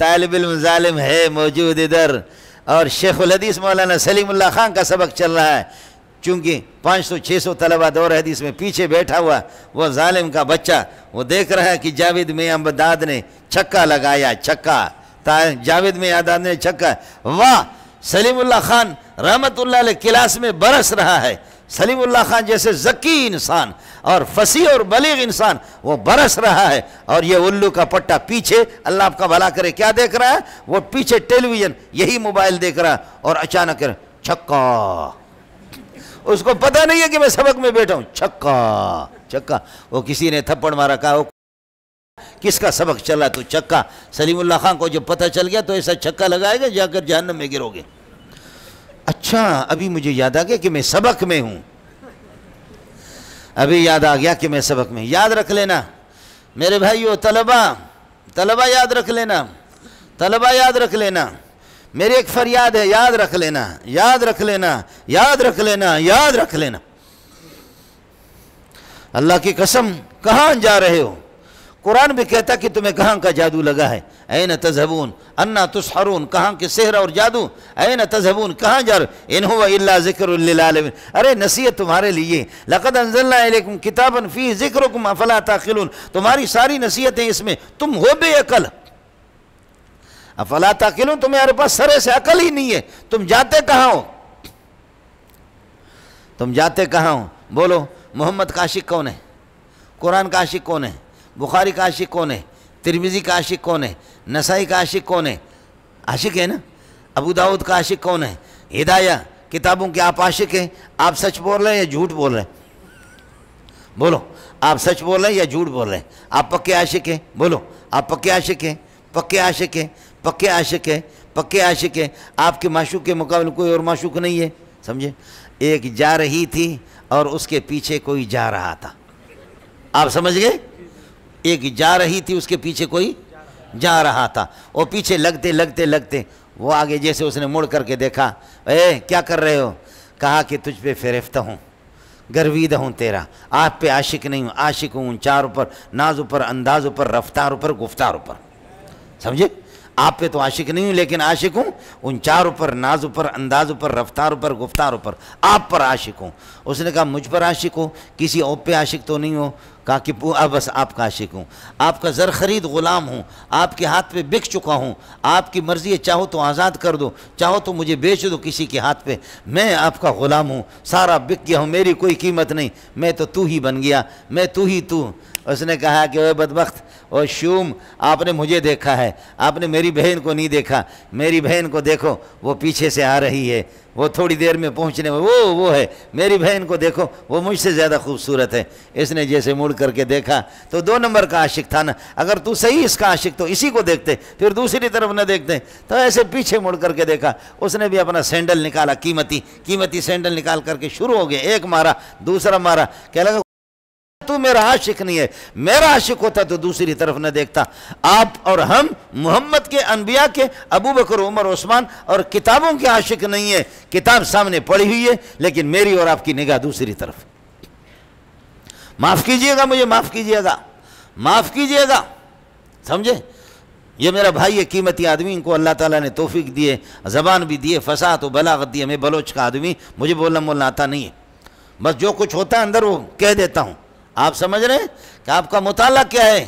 طالب علم ظالم ہے موجود ادھر، اور شیخ الحدیث مولانا سلیم اللہ خان کا سبق چل رہا ہے، چونکہ 500-600 طلبہ دور حدیث میں پیچھے بیٹھا ہوا وہ ظالم کا بچہ، وہ دیکھ رہا ہے کہ جاوید میاں امداد نے چھکا لگایا، چھکا، جاوید میاں امداد نے چھکا، واہ، سلیم اللہ خان رحمت اللہ علیہ کلاس میں برس رہا ہے، سلیم اللہ خان جیسے ذکی انسان اور فصیح اور بلیغ انسان وہ برس رہا ہے، اور یہ الو کا پٹا پیچھے، اللہ آپ کا بھلا کرے، کیا دیکھ رہا ہے؟ وہ پیچھے ٹیلی ویژن، یہی موبائل دیکھ رہا ہے، اور اچانک چھکا، اس کو پتہ نہیں ہے کہ میں سبق میں بیٹھا ہوں، چھکا چھکا، وہ کسی نے تھپڑ مارا، کہا کس کا سبق چل رہا تو چھکا، سلیم اللہ خان کو جب پتہ چل گیا تو ایسا چھکا لگائے گا جا کر جہنم میں گرو گے۔ اچھا ابھی مجھے یاد آ گیا کہ میں سبق میں ہوں، ابھی یاد آ گیا کہ میں سبق میں، یاد رکھ لینا میرے بھائیو، طلبہ یاد رکھ لینا، طلبہ یاد رکھ لینا، میری ایک فریاد ہے، یاد رکھ لینا، یاد رکھ لینا، یاد رکھ لینا، یاد رکھ لینا، اللہ کی قسم کہاں جا رہے ہو؟ قرآن بھی کہتا کہ تمہیں کہاں کا جادو لگا ہے، این تذہبون انا تسحرون، کہاں کے سحر اور جادو، این تذہبون، کہاں جا رہے، ان ہوا الا ذکر للعالمین، ارے نصیحت تمہارے لیے، لقد انزلنا الیکم کتابا فیہ ذکرکم افلا تعقلون، تمہاری ساری نصیحتیں اس میں، تم ہو بے عقل، افلا تعقلون، تمہارے پاس سرے سے عقل ہی نہیں ہے، تم جاتے کہاں ہو؟ تم جاتے کہاں ہو؟ بولو، محمد کا عاشق کون ہے؟ قرآن کا عاشق کون ہے؟ بخاری کا عاشق کون ہے؟ ترمذی کا عاشق کون ہے؟ نسائی کا عاشق کون ہے؟ عاشق ہے نا؟ ابو داؤد کا عاشق کون ہے؟ ہدایہ کتابوں کے آپ عاشق ہیں؟ آپ سچ بول رہے ہیں یا جھوٹ بول رہے ہیں؟ بولو، آپ سچ بول رہے ہیں یا جھوٹ بول رہے ہیں؟ آپ پکے عاشق ہیں؟ بولو، آپ پکے عاشق ہیں؟ پکے عاشق ہیں؟ پکے عاشق ہیں؟ پکے عاشق ہیں؟ آپ کے معشوق کے مقابلے کوئی اور معشوق نہیں ہے، سمجھے؟ ایک جا رہی تھی اور اس کے پیچھے کوئی جا رہا تھا، آپ سمجھ گئے؟ ایک جا رہی تھی، اس کے پیچھے کوئی جا رہا تھا، وہ پیچھے لگتے لگتے لگتے وہ آگے، جیسے اس نے مڑ کر کے دیکھا، اے کیا کر رہے ہو؟ کہا کہ تجھ پہ فریفتہ ہوں، گرویدہ ہوں تیرا، آپ پہ عاشق نہیں ہوں، عاشق ہوں ان چاروں پر، نازوں پر، اندازوں پر، رفتاروں پر، گفتاروں پر، سمجھے؟ آپ پہ تو عاشق نہیں ہوں لیکن عاشق ہوں ان چاروں پر، نازوں پر، اندازوں پر، رفتاروں پر، گفتاروں پر، آپ پر عاشق ہوں۔ اس نے کہا مجھ پر عاشق ہو، کسی اور پہ عاشق تو نہیں ہو؟ کہا کہ بس آپ کا عاشق ہوں، آپ کا زر خرید غلام ہوں، آپ کے ہاتھ پہ بک چکا ہوں، آپ کی مرضی ہے، چاہو تو آزاد کر دو، چاہو تو مجھے بیچ دو کسی کے ہاتھ پہ، میں آپ کا غلام ہوں، سارا بک گیا ہوں، میری کوئی قیمت نہیں، میں تو ہی بن گیا، میں تو ہی تو۔ اس نے کہا کہ اے بدبخت، او شوم، آپ نے مجھے دیکھا ہے، آپ نے میری بہن کو نہیں دیکھا، میری بہن کو دیکھو، وہ پیچھے سے آ رہی ہے، وہ تھوڑی دیر میں پہنچنے میں وہ ہے، میری بہن کو دیکھو، وہ مجھ سے زیادہ خوبصورت ہے۔ اس نے جیسے مڑ کر کے دیکھا تو 2 نمبر کا عاشق تھا نا، اگر تو صحیح اس کا عاشق تو اسی کو دیکھتے، پھر دوسری طرف نہ دیکھتے، تو ایسے پیچھے مڑ کر کے دیکھا، اس نے بھی اپنا سینڈل نکالا، قیمتی سینڈل نکال کر کے شروع ہو گیا، ایک مارا، دوسرا مارا، کہنے لگا تو میرا عاشق نہیں ہے، میرا عاشق ہوتا تو دوسری طرف نہ دیکھتا۔ آپ اور ہم محمد کے، انبیاء کے، ابو بکر، عمر، عثمان اور کتابوں کے عاشق نہیں ہے، کتاب سامنے پڑھی ہوئی ہے لیکن میری اور آپ کی نگاہ دوسری طرف۔ معاف کیجئے گا، مجھے معاف کیجئے گا، معاف کیجئے گا، سمجھے؟ یہ میرا بھائی ہے، قیمتی آدمی، ان کو اللہ تعالیٰ نے توفیق دیے، زبان بھی دیے، فصاحت و بلاغت دیے، میں بلوچ کا آدمی، مجھے بولنا آتا نہیں ہے، بس جو کچھ ہوتا ہے اندر وہ کہہ دیتا ہوں۔ آپ سمجھ رہے ہیں کہ آپ کا مطالعہ کیا ہے؟